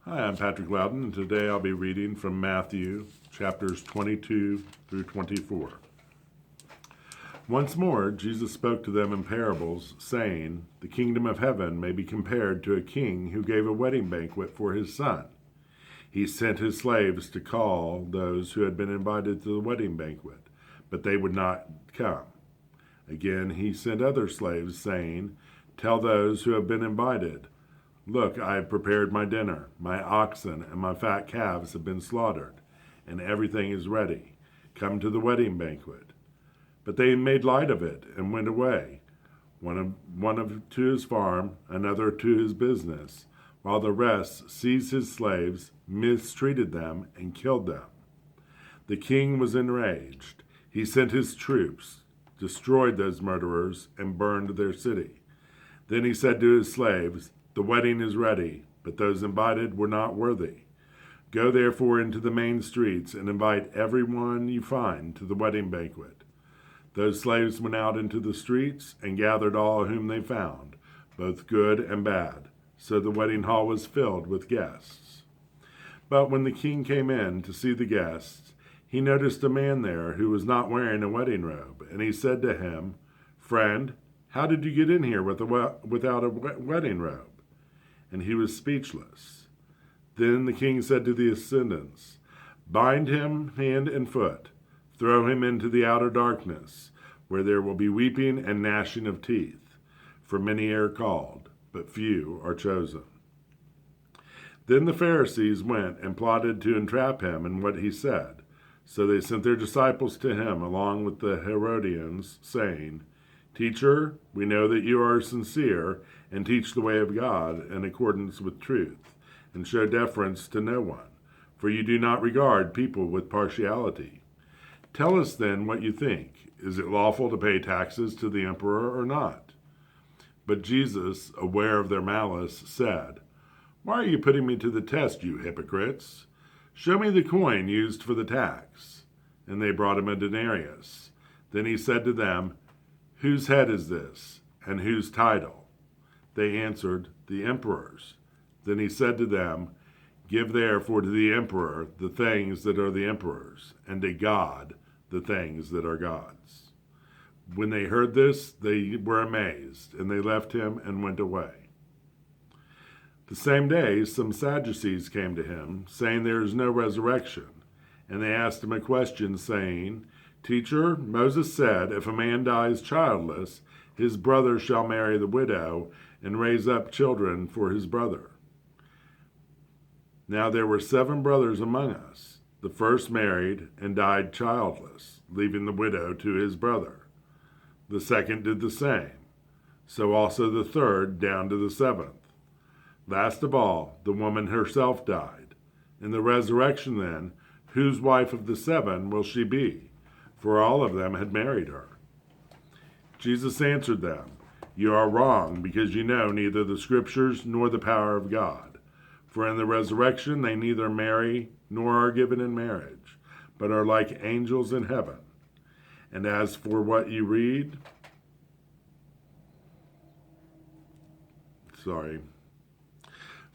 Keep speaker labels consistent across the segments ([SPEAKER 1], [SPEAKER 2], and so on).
[SPEAKER 1] Hi, I'm Patrick Loudon, and today I'll be reading from Matthew chapters 22 through 24. Once more, Jesus spoke to them in parables, saying, "The kingdom of heaven may be compared to a king who gave a wedding banquet for his son. He sent his slaves to call those who had been invited to the wedding banquet, but they would not come. Again, he sent other slaves, saying, 'Tell those who have been invited, look, I have prepared my dinner. My oxen and my fat calves have been slaughtered, and everything is ready. Come to the wedding banquet.' But they made light of it and went away, one to his farm, another to his business, while the rest seized his slaves, mistreated them, and killed them. The king was enraged. He sent his troops, destroyed those murderers, and burned their city. Then he said to his slaves, 'The wedding is ready, but those invited were not worthy. Go therefore into the main streets and invite everyone you find to the wedding banquet.' Those slaves went out into the streets and gathered all whom they found, both good and bad. So the wedding hall was filled with guests. But when the king came in to see the guests, he noticed a man there who was not wearing a wedding robe, and he said to him, 'Friend, how did you get in here without a wedding robe?' And he was speechless. Then the king said to the attendants, 'Bind him hand and foot, throw him into the outer darkness, where there will be weeping and gnashing of teeth. For many are called, but few are chosen.' Then the Pharisees went and plotted to entrap him in what he said. So they sent their disciples to him along with the Herodians, saying, 'Teacher, we know that you are sincere and teach the way of God in accordance with truth, and show deference to no one, for you do not regard people with partiality. Tell us then what you think. Is it lawful to pay taxes to the emperor or not?' But Jesus, aware of their malice, said, 'Why are you putting me to the test, you hypocrites? Show me the coin used for the tax.' And they brought him a denarius. Then he said to them, 'Whose head is this, and whose title?' They answered, 'The emperor's.' Then he said to them, 'Give therefore to the emperor the things that are the emperor's, and to God the things that are God's.' When they heard this, they were amazed, and they left him and went away. The same day, some Sadducees came to him, saying there is no resurrection. And they asked him a question, saying, 'Teacher, Moses said, if a man dies childless, his brother shall marry the widow and raise up children for his brother. Now there were 7 brothers among us. The first married and died childless, leaving the widow to his brother. The second did the same. So also the third down to the 7th. Last of all, the woman herself died. In the resurrection then, whose wife of the 7 will she be? For all of them had married her.' Jesus answered them, 'You are wrong, because you know neither the Scriptures nor the power of God. For in the resurrection they neither marry nor are given in marriage, but are like angels in heaven. And as for what you read,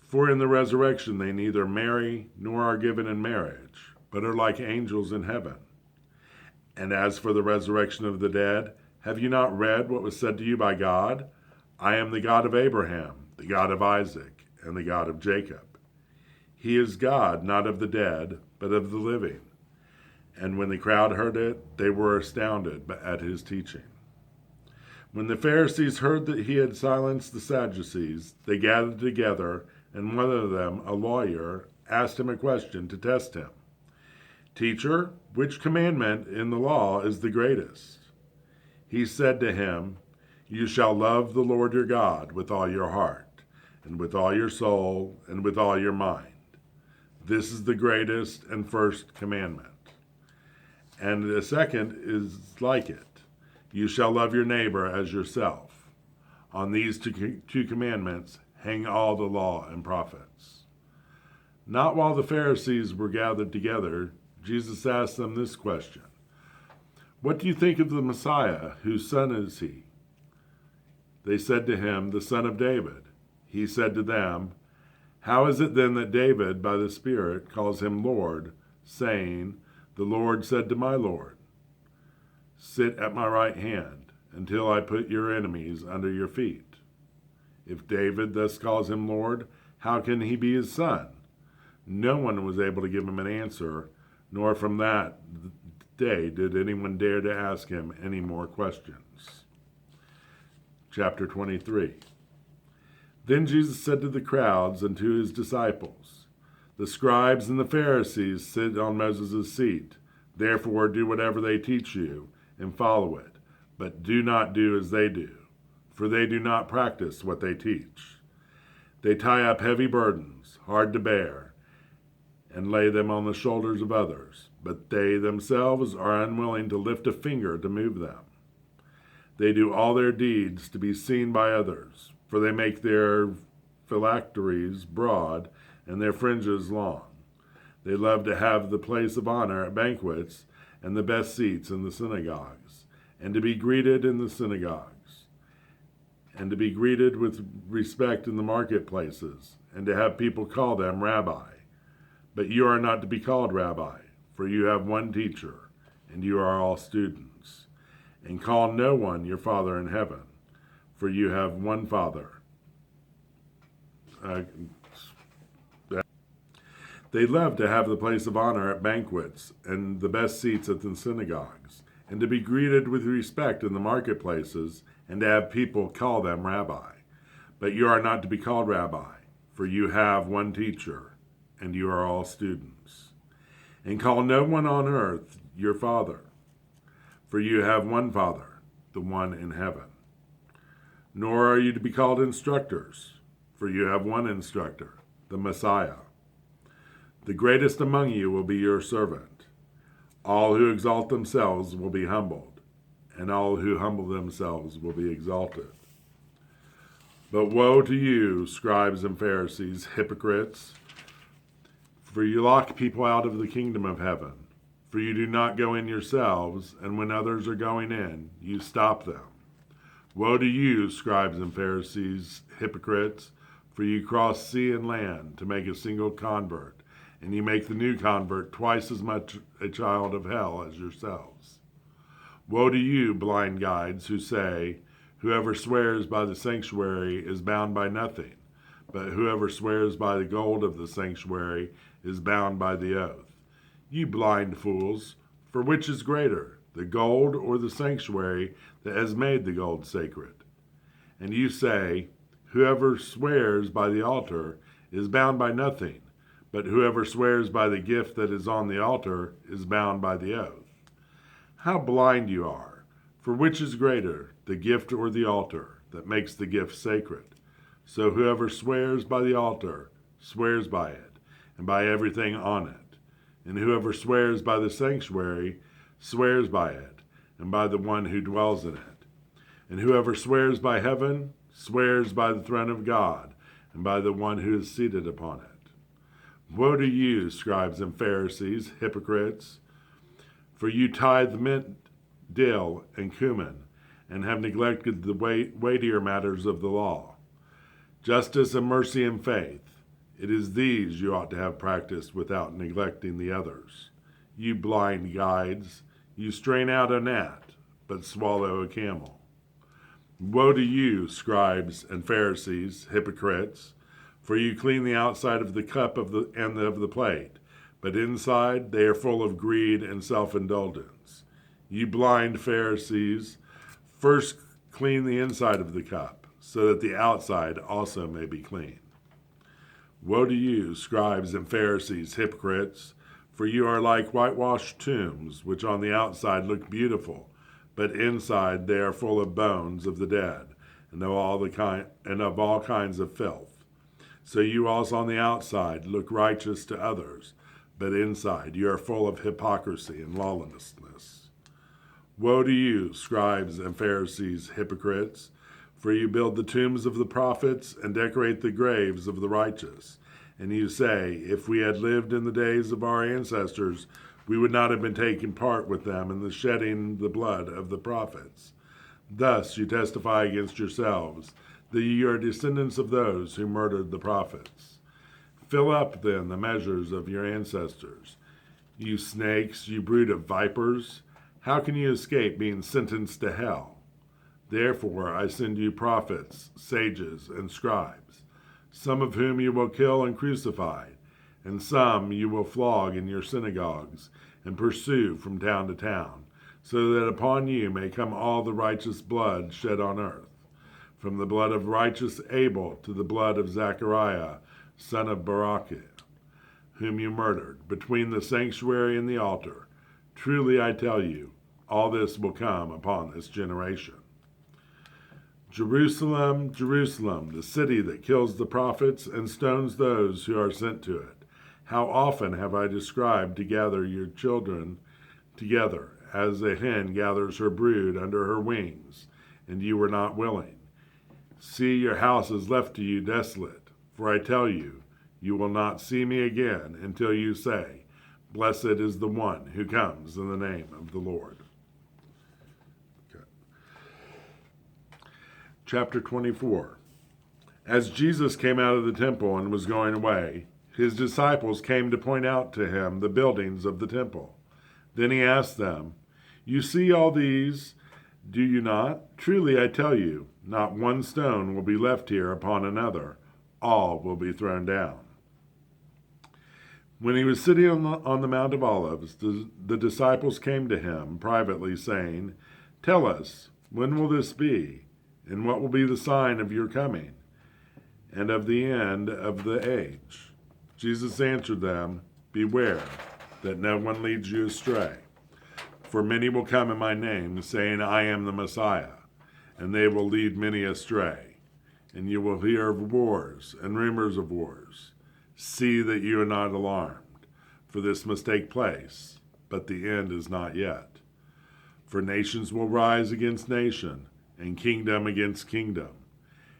[SPEAKER 1] For in the resurrection they neither marry nor are given in marriage, but are like angels in heaven. And as for the resurrection of the dead, have you not read what was said to you by God? I am the God of Abraham, the God of Isaac, and the God of Jacob. He is God, not of the dead, but of the living.' And when the crowd heard it, they were astounded at his teaching. When the Pharisees heard that he had silenced the Sadducees, they gathered together, and one of them, a lawyer, asked him a question to test him. 'Teacher, which commandment in the law is the greatest?' He said to him, 'You shall love the Lord your God with all your heart, and with all your soul, and with all your mind. This is the greatest and first commandment. And the second is like it. You shall love your neighbor as yourself. On these two commandments hang all the law and prophets.' Not while the Pharisees were gathered together, Jesus asked them this question, 'What do you think of the Messiah? Whose son is he?' They said to him, 'The son of David.' He said to them, How is it then that David, by the Spirit, calls him Lord, saying, the Lord said to my Lord, sit at my right hand until I put your enemies under your feet? If David thus calls him Lord, how can he be his son? No one was able to give him an answer, nor from that day did anyone dare to ask him any more questions. Chapter 23. Then Jesus said to the crowds and to his disciples, the scribes and the Pharisees sit on Moses' seat. Therefore do whatever they teach you and follow it, but do not do as they do, for they do not practice what they teach. They tie up heavy burdens, hard to bear, and lay them on the shoulders of others, but they themselves are unwilling to lift a finger to move them. They do all their deeds to be seen by others, for they make their phylacteries broad and their fringes long. They love to have the place of honor at banquets and the best seats in the synagogues, and to be greeted in the synagogues, and to be greeted with respect in the marketplaces, and to have people call them Rabbi. But you are not to be called Rabbi, for you have one teacher, and you are all students. And call no one your Father in heaven, for you have one Father. They love to have the place of honor at banquets and the best seats at the synagogues, and to be greeted with respect in the marketplaces, and to have people call them Rabbi. But you are not to be called Rabbi, for you have one teacher, and you are all students. And call no one on earth your Father, for you have one Father, the one in heaven. Nor are you to be called instructors, for you have one instructor, the Messiah. The greatest among you will be your servant. All who exalt themselves will be humbled, and all who humble themselves will be exalted. But woe to you, scribes and Pharisees, hypocrites, for you lock people out of the kingdom of heaven. For you do not go in yourselves, and when others are going in, you stop them. Woe to you, scribes and Pharisees, hypocrites, for you cross sea and land to make a single convert, and you make the new convert twice as much a child of hell as yourselves. Woe to you, blind guides, who say, whoever swears by the sanctuary is bound by nothing, but whoever swears by the gold of the sanctuary is bound by the oath. You blind fools, for which is greater, the gold or the sanctuary that has made the gold sacred? And you say, whoever swears by the altar is bound by nothing, but whoever swears by the gift that is on the altar is bound by the oath. How blind you are! For which is greater, the gift or the altar that makes the gift sacred? So whoever swears by the altar swears by it, and by everything on it. And whoever swears by the sanctuary swears by it, and by the one who dwells in it. And whoever swears by heaven swears by the throne of God, and by the one who is seated upon it. Woe to you, scribes and Pharisees, hypocrites, for you tithe mint, dill, and cumin, and have neglected the weightier matters of the law, justice and mercy and faith. It is these you ought to have practiced without neglecting the others. You blind guides, you strain out a gnat, but swallow a camel. Woe to you, scribes and Pharisees, hypocrites, for you clean the outside of the cup and of the plate, but inside they are full of greed and self-indulgence. You blind Pharisees, first clean the inside of the cup, so that the outside also may be clean. Woe to you, scribes and Pharisees, hypocrites, for you are like whitewashed tombs, which on the outside look beautiful, but inside they are full of bones of the dead, and of all kinds of filth. So you also on the outside look righteous to others, but inside you are full of hypocrisy and lawlessness. Woe to you, scribes and Pharisees, hypocrites, for you build the tombs of the prophets and decorate the graves of the righteous. And you say, if we had lived in the days of our ancestors, we would not have been taking part with them in the shedding the blood of the prophets. Thus you testify against yourselves that ye are descendants of those who murdered the prophets. Fill up, then, the measures of your ancestors. You snakes, you brood of vipers, how can you escape being sentenced to hell? Therefore I send you prophets, sages, and scribes, some of whom you will kill and crucify, and some you will flog in your synagogues and pursue from town to town, so that upon you may come all the righteous blood shed on earth, from the blood of righteous Abel to the blood of Zechariah, son of Berechiah, whom you murdered, between the sanctuary and the altar. Truly I tell you, all this will come upon this generation. Jerusalem, Jerusalem, the city that kills the prophets and stones those who are sent to it. How often have I described to gather your children together, as a hen gathers her brood under her wings, and you were not willing. See, your house is left to you desolate, for I tell you, you will not see me again until you say, Blessed is the one who comes in the name of the Lord. Okay. Chapter 24. As Jesus came out of the temple and was going away, his disciples came to point out to him the buildings of the temple. Then he asked them, You see all these, do you not? Truly I tell you, not one stone will be left here upon another. All will be thrown down. When he was sitting on the Mount of Olives, the disciples came to him privately, saying, Tell us, when will this be? And what will be the sign of your coming, and of the end of the age? Jesus answered them, Beware that no one leads you astray. For many will come in my name, saying, I am the Messiah, and they will lead many astray. And you will hear of wars and rumors of wars. See that you are not alarmed, for this must take place, but the end is not yet. For nations will rise against nation, and kingdom against kingdom,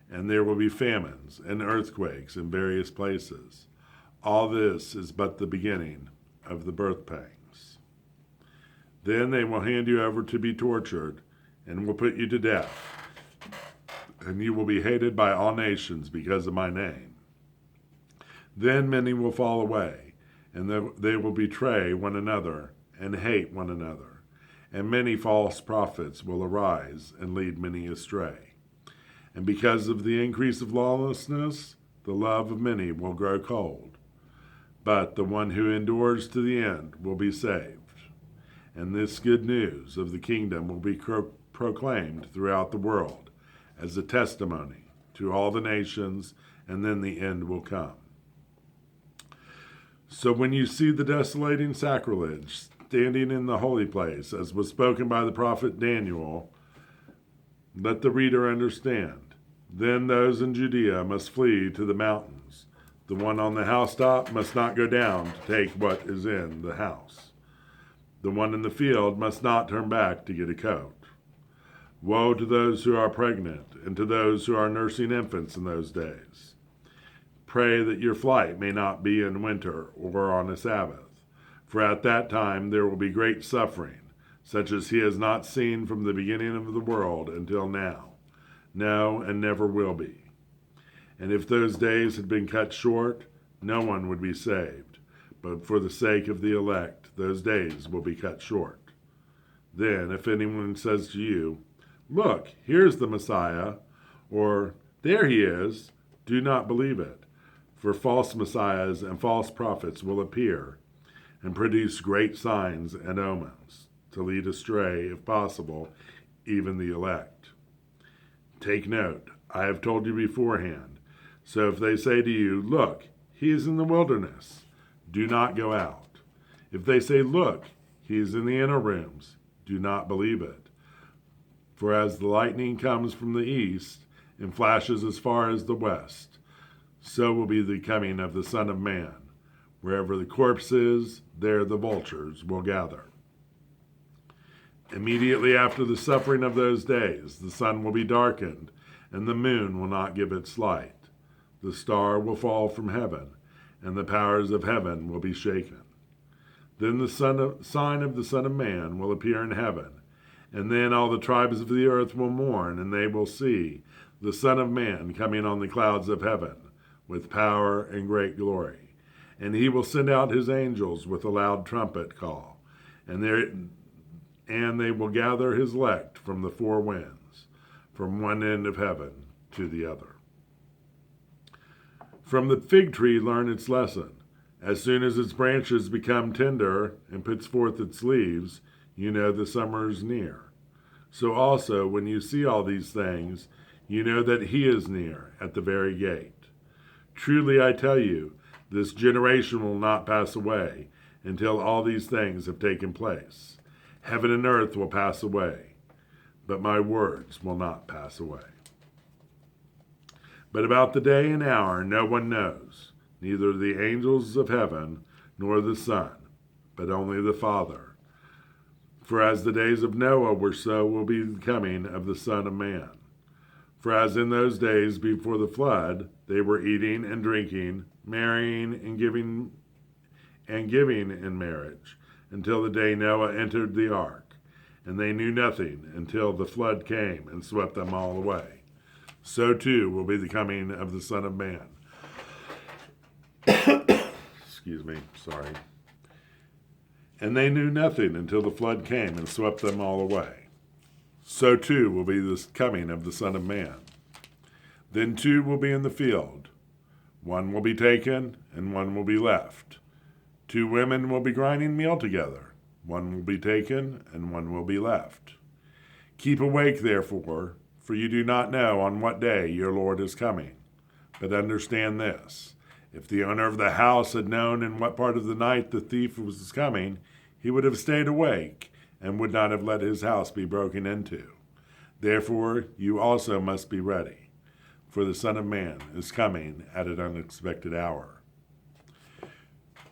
[SPEAKER 1] and there will be famines and earthquakes in various places. All this is but the beginning of the birth pangs. Then they will hand you over to be tortured, and will put you to death, and you will be hated by all nations because of my name. Then many will fall away, and they will betray one another and hate one another. And many false prophets will arise and lead many astray. And because of the increase of lawlessness, the love of many will grow cold. But the one who endures to the end will be saved. And this good news of the kingdom will be proclaimed throughout the world as a testimony to all the nations, and then the end will come. So when you see the desolating sacrilege standing in the holy place, as was spoken by the prophet Daniel, let the reader understand. Then those in Judea must flee to the mountains. The one on the housetop must not go down to take what is in the house. The one in the field must not turn back to get a coat. Woe to those who are pregnant and to those who are nursing infants in those days. Pray that your flight may not be in winter or on a Sabbath, for at that time there will be great suffering, such as he has not seen from the beginning of the world until now. No, and never will be. And if those days had been cut short, no one would be saved. But for the sake of the elect, those days will be cut short. Then, if anyone says to you, Look, here's the Messiah, or there he is, do not believe it. For false messiahs and false prophets will appear and produce great signs and omens, to lead astray, if possible, even the elect. Take note, I have told you beforehand. So if they say to you, Look, he is in the wilderness, do not go out. If they say, Look, he is in the inner rooms, do not believe it. For as the lightning comes from the east and flashes as far as the west, so will be the coming of the Son of Man. Wherever the corpse is, there the vultures will gather. Immediately after the suffering of those days, the sun will be darkened, and the moon will not give its light. The star will fall from heaven, and the powers of heaven will be shaken. Then the sign of the Son of Man will appear in heaven, and then all the tribes of the earth will mourn, and they will see the Son of Man coming on the clouds of heaven, with power and great glory. And he will send out his angels with a loud trumpet call, and they will gather his elect from the four winds, from one end of heaven to the other. From the fig tree learn its lesson. As soon as its branches become tender and puts forth its leaves, you know the summer is near. So also, when you see all these things, you know that he is near, at the very gate. Truly I tell you, this generation will not pass away until all these things have taken place. Heaven and earth will pass away, but my words will not pass away. But about the day and hour no one knows, neither the angels of heaven nor the Son, but only the Father. For as the days of Noah were, so will be the coming of the Son of Man. For as in those days before the flood, they were eating and drinking, marrying and giving in marriage, until the day Noah entered the ark, and they knew nothing until the flood came and swept them all away. So too will be the coming of the Son of Man. Excuse me, sorry. And they knew nothing until the flood came and swept them all away. So too will be the coming of the Son of Man. Then two will be in the field. One will be taken, and one will be left. Two women will be grinding meal together. One will be taken, and one will be left. Keep awake, therefore, for you do not know on what day your Lord is coming. But understand this. If the owner of the house had known in what part of the night the thief was coming, he would have stayed awake and would not have let his house be broken into. Therefore, you also must be ready, for the Son of Man is coming at an unexpected hour.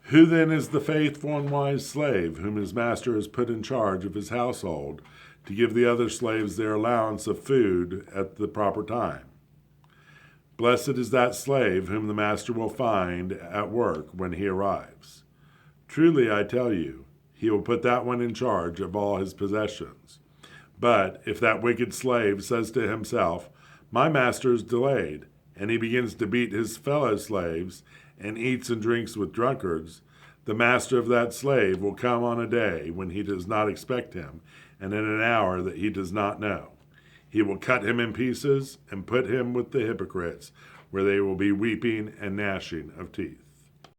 [SPEAKER 1] Who then is the faithful and wise slave whom his master has put in charge of his household to give the other slaves their allowance of food at the proper time? Blessed is that slave whom the master will find at work when he arrives. Truly, I tell you, he will put that one in charge of all his possessions. But if that wicked slave says to himself, "My master is delayed," and he begins to beat his fellow slaves and eats and drinks with drunkards, the master of that slave will come on a day when he does not expect him, and in an hour that he does not know. He will cut him in pieces and put him with the hypocrites, where they will be weeping and gnashing of teeth.